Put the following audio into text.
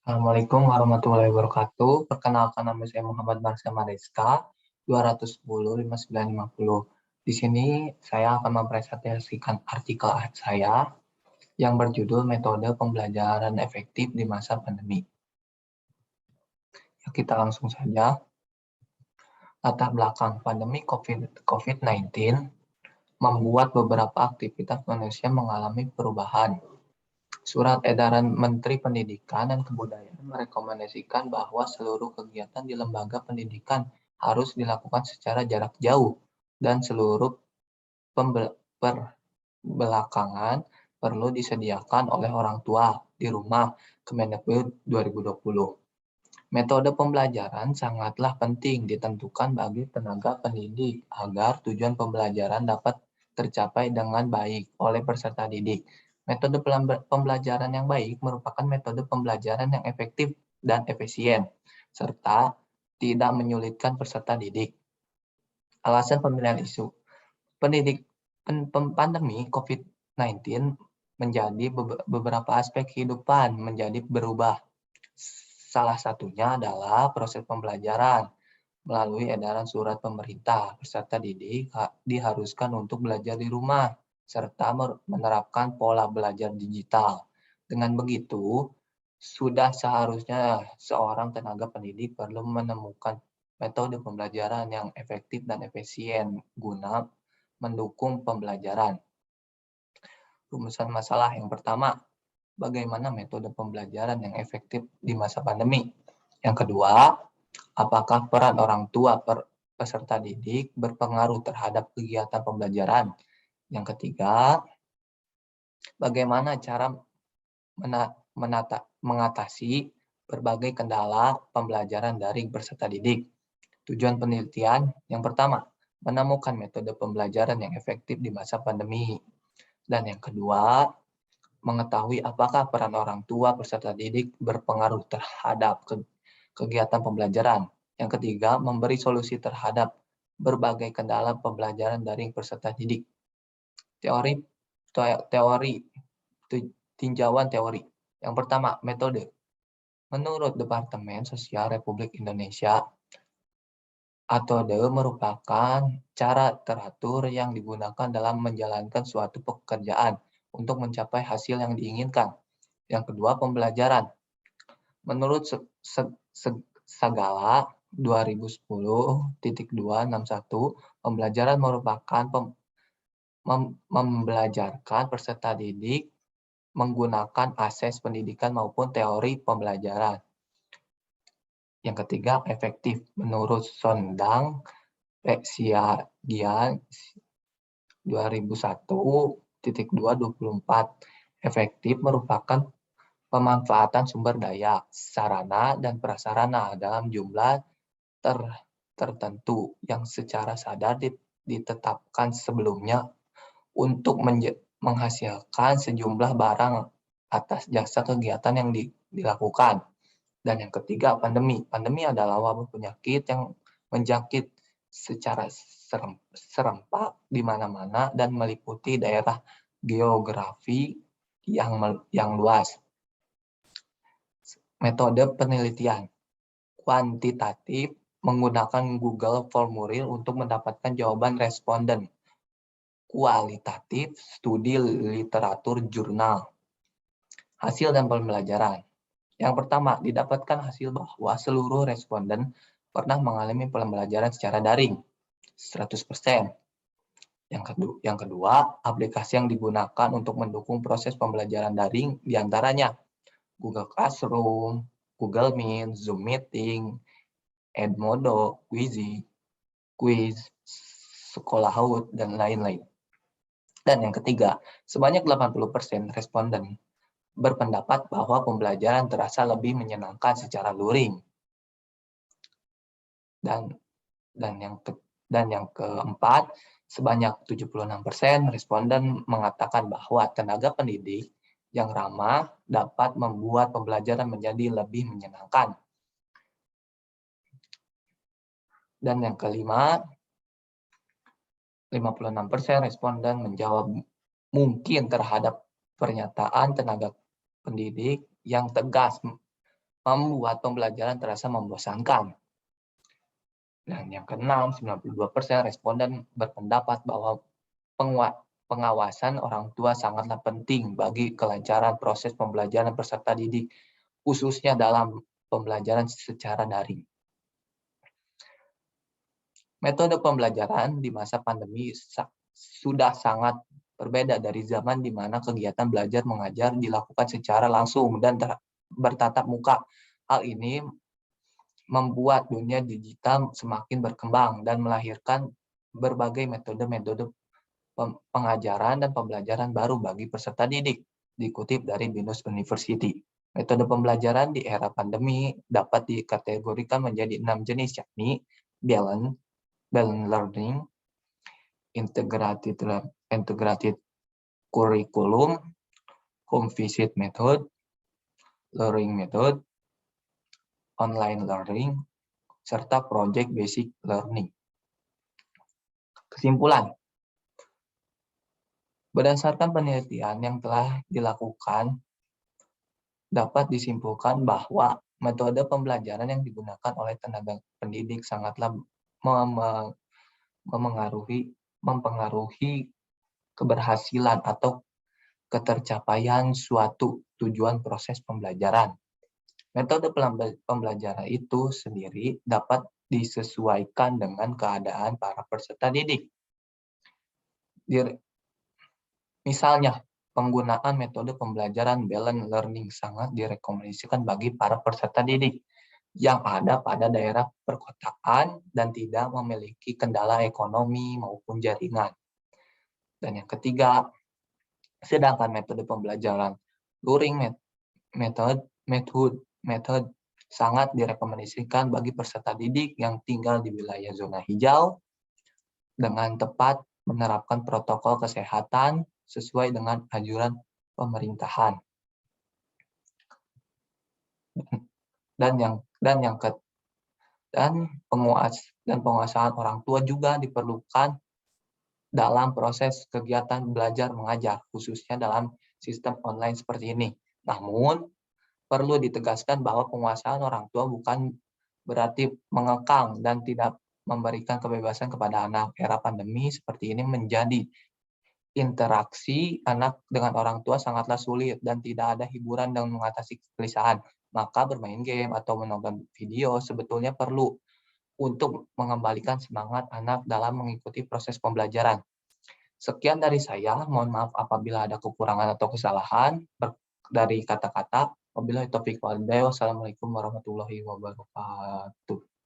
Assalamualaikum warahmatullahi wabarakatuh. Perkenalkan nama saya Muhammad Marsama Rizka, 210 5950. Di sini saya akan mempresentasikan artikel saya yang berjudul Metode Pembelajaran Efektif di Masa Pandemi. Ya, kita langsung saja. Latar belakang pandemi COVID-19 membuat beberapa aktivitas manusia mengalami perubahan. Surat edaran Menteri Pendidikan dan Kebudayaan merekomendasikan bahwa seluruh kegiatan di lembaga pendidikan harus dilakukan secara jarak jauh dan seluruh perbelakangan perlu disediakan oleh orang tua di rumah. Kemendikbud 2020. Metode pembelajaran sangatlah penting ditentukan bagi tenaga pendidik agar tujuan pembelajaran dapat tercapai dengan baik oleh peserta didik. Metode pembelajaran yang baik merupakan metode pembelajaran yang efektif dan efisien, serta tidak menyulitkan peserta didik. Alasan pemilihan isu. Pandemi COVID-19 menjadi beberapa aspek kehidupan menjadi berubah. Salah satunya adalah proses pembelajaran. Melalui edaran surat pemerintah, peserta didik diharuskan untuk belajar di rumah, serta menerapkan pola belajar digital. Dengan begitu, sudah seharusnya seorang tenaga pendidik perlu menemukan metode pembelajaran yang efektif dan efisien guna mendukung pembelajaran. Rumusan masalah yang pertama, bagaimana metode pembelajaran yang efektif di masa pandemi? Yang kedua, apakah peran orang tua peserta didik berpengaruh terhadap kegiatan pembelajaran? Yang ketiga, bagaimana cara mengatasi berbagai kendala pembelajaran daring peserta didik? Tujuan penelitian yang pertama, menemukan metode pembelajaran yang efektif di masa pandemi. Dan yang kedua, mengetahui apakah peran orang tua peserta didik berpengaruh terhadap kegiatan pembelajaran. Yang ketiga, memberi solusi terhadap berbagai kendala pembelajaran daring peserta didik. Tinjauan teori. Yang pertama, metode. Menurut Departemen Sosial Republik Indonesia, metode merupakan cara teratur yang digunakan dalam menjalankan suatu pekerjaan untuk mencapai hasil yang diinginkan. Yang kedua, pembelajaran. Menurut Sagala 2010.261, pembelajaran merupakan membelajarkan peserta didik menggunakan asas pendidikan maupun teori pembelajaran. Yang ketiga, efektif. Menurut Sondang Peksiagian 2001.224, efektif merupakan pemanfaatan sumber daya, sarana, dan prasarana dalam jumlah tertentu yang secara sadar ditetapkan sebelumnya untuk menghasilkan sejumlah barang atas jasa kegiatan yang dilakukan. Dan yang ketiga, pandemi. Pandemi adalah wabah penyakit yang menjangkit secara serempak di mana-mana dan meliputi daerah geografi yang luas. Metode penelitian kuantitatif menggunakan Google Formulir untuk mendapatkan jawaban responden. Kualitatif, studi literatur jurnal. Hasil dan pembelajaran. Yang pertama, didapatkan hasil bahwa seluruh responden pernah mengalami pembelajaran secara daring, 100%. Yang kedua, aplikasi yang digunakan untuk mendukung proses pembelajaran daring diantaranya Google Classroom, Google Meet, Zoom Meeting, Edmodo, Quiz, Schoolout, dan lain-lain. Dan yang ketiga, sebanyak 80% responden berpendapat bahwa pembelajaran terasa lebih menyenangkan secara luring. Dan yang keempat, sebanyak 76% responden mengatakan bahwa tenaga pendidik yang ramah dapat membuat pembelajaran menjadi lebih menyenangkan. Dan yang kelima, 56% responden menjawab mungkin terhadap pernyataan tenaga pendidik yang tegas membuat pembelajaran terasa membosankan. Dan yang keenam, 92% responden berpendapat bahwa pengawasan orang tua sangatlah penting bagi kelancaran proses pembelajaran peserta didik, khususnya dalam pembelajaran secara daring. Metode pembelajaran di masa pandemi sudah sangat berbeda dari zaman di mana kegiatan belajar mengajar dilakukan secara langsung dan bertatap muka. Hal ini membuat dunia digital semakin berkembang dan melahirkan berbagai metode-metode pengajaran dan pembelajaran baru bagi peserta didik, dikutip dari Binus University. Metode pembelajaran di era pandemi dapat dikategorikan menjadi 6 jenis, yakni balance learning, integrated curriculum, home visit method, learning method, online learning, serta project basic learning. Kesimpulan, berdasarkan penelitian yang telah dilakukan, dapat disimpulkan bahwa metode pembelajaran yang digunakan oleh tenaga pendidik sangatlah mempengaruhi keberhasilan atau ketercapaian suatu tujuan proses pembelajaran. Metode pembelajaran itu sendiri dapat disesuaikan dengan keadaan para peserta didik. Misalnya, penggunaan metode pembelajaran balance learning sangat direkomendasikan bagi para peserta didik yang ada pada daerah perkotaan dan tidak memiliki kendala ekonomi maupun jaringan. Dan yang ketiga, sedangkan metode pembelajaran luring method sangat direkomendasikan bagi peserta didik yang tinggal di wilayah zona hijau dengan tepat menerapkan protokol kesehatan sesuai dengan anjuran pemerintahan. Dan penguasaan orang tua juga diperlukan dalam proses kegiatan belajar mengajar, khususnya dalam sistem online seperti ini. Namun, perlu ditegaskan bahwa penguasaan orang tua bukan berarti mengekang dan tidak memberikan kebebasan kepada anak. Era pandemi seperti ini menjadi interaksi anak dengan orang tua sangatlah sulit dan tidak ada hiburan dan mengatasi kegelisahan. Maka bermain game atau menonton video sebetulnya perlu untuk mengembalikan semangat anak dalam mengikuti proses pembelajaran. Sekian dari saya, mohon maaf apabila ada kekurangan atau kesalahan dari kata-kata. Wabillahi taufiq wal hidayah. Wassalamualaikum warahmatullahi wabarakatuh.